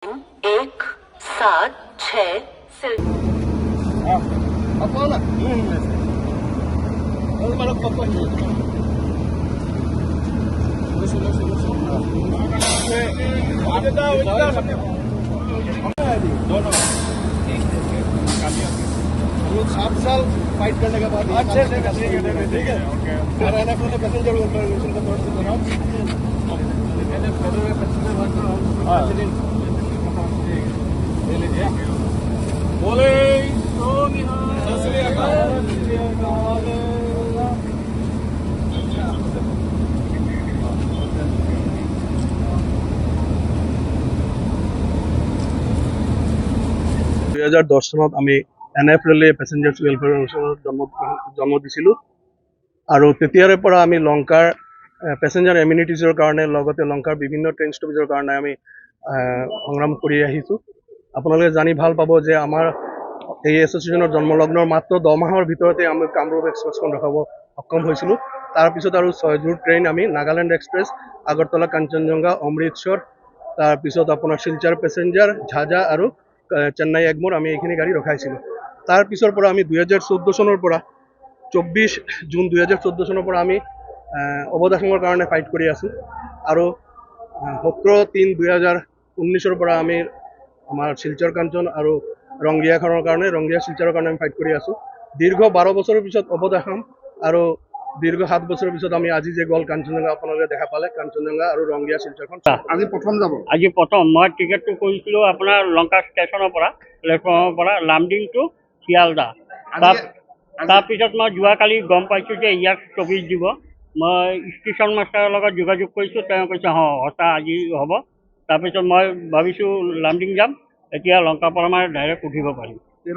176 से Apa nak? Kalau malam apa ni? Ada tahu, ada tahu. दोनों हम लोग 7 साल फाइट करने के बाद अच्छे से ठीक है और एनएफ ने पैसेंजर ऑर्गेनाइजेशन का तौर से दौरान एनएफ फेडरल में पैसेंजर वर्कर ले लीजिए बोले तो निहाल सत श्री अकाल 2010 চনত আমি এনএফ ৰেলে পেছেঞ্জাৰ্ছ ৱেলফেয়াৰ অৰ্গেনাইজেশ্যনৰ জন্ম দিছিলোঁ আৰু তেতিয়াৰে পৰা আমি লংকাৰ পেছেঞ্জাৰ এমিনিটিজৰ কাৰণে লগতে লংকাৰ বিভিন্ন ট্ৰেইন ষ্টপেজৰ কাৰণে আমি সংগ্ৰাম কৰি আহিছোঁ। আপোনালোকে জানি ভাল পাব যে আমাৰ এই এছ'চিয়েশ্যনৰ জন্মলগ্নৰ মাত্ৰ 10 মাহৰ ভিতৰতে আমি কামৰূপ এক্সপ্ৰেছখন ৰখাব সক্ষম হৈছিলোঁ। তাৰপিছত আৰু 6 ট্ৰেইন আমি নাগালেণ্ড এক্সপ্ৰেছ, আগৰতলা কাঞ্চনজংঘা, অমৃতসৰ, তাৰপিছত আপোনাৰ শিলচৰ পেছেঞ্জাৰ, ঝাজা আৰু চেন্নাই এগমোৰ আমি এইখিনি গাড়ী ৰখাইছিলোঁ। তাৰ পিছৰ পৰা আমি 2014 চনৰ পৰা 24 জুন 2014 চনৰ পৰা আমি অৱদাসনৰ কাৰণে ফাইট কৰি আছোঁ আৰু 17/3/2019 পৰা আমি আমাৰ শিলচৰ কাঞ্চন আৰু ৰংগিয়াখনৰ কাৰণে শিলচৰৰ কাৰণে আমি ফাইট কৰি আছোঁ। দীৰ্ঘ 12 বছৰৰ পিছত অৱদাসন আৰু দীৰ্ঘ 7 বছৰৰ পিছত আমি আজি যে গ'ল কাঞ্চনজংঘা, আপোনালোকে দেখা পালে কাঞ্চনজংঘা আৰু ৰংগিয়া শিলচৰখন আজি প্ৰথম যাব। আজি প্ৰথম মই টিকেটটো কৰিছিলোঁ আপোনাৰ লংকা ষ্টেচনৰ পৰা প্লেটফৰ্মৰ পৰা লামডিং টু শিয়ালদা। তাৰপিছত মই যোৱাকালি গম পাইছোঁ যে ইয়াক ষ্টপেজ দিব। মই ষ্টেচন মাষ্টাৰৰ লগত যোগাযোগ কৰিছোঁ, তেওঁ কৈছে সঁচা আজি হ'ব। তাৰপিছত মই ভাবিছোঁ লামডিং যাম, এতিয়া লংকাৰ পৰা মই ডাইৰেক্ট উঠিব পাৰিম।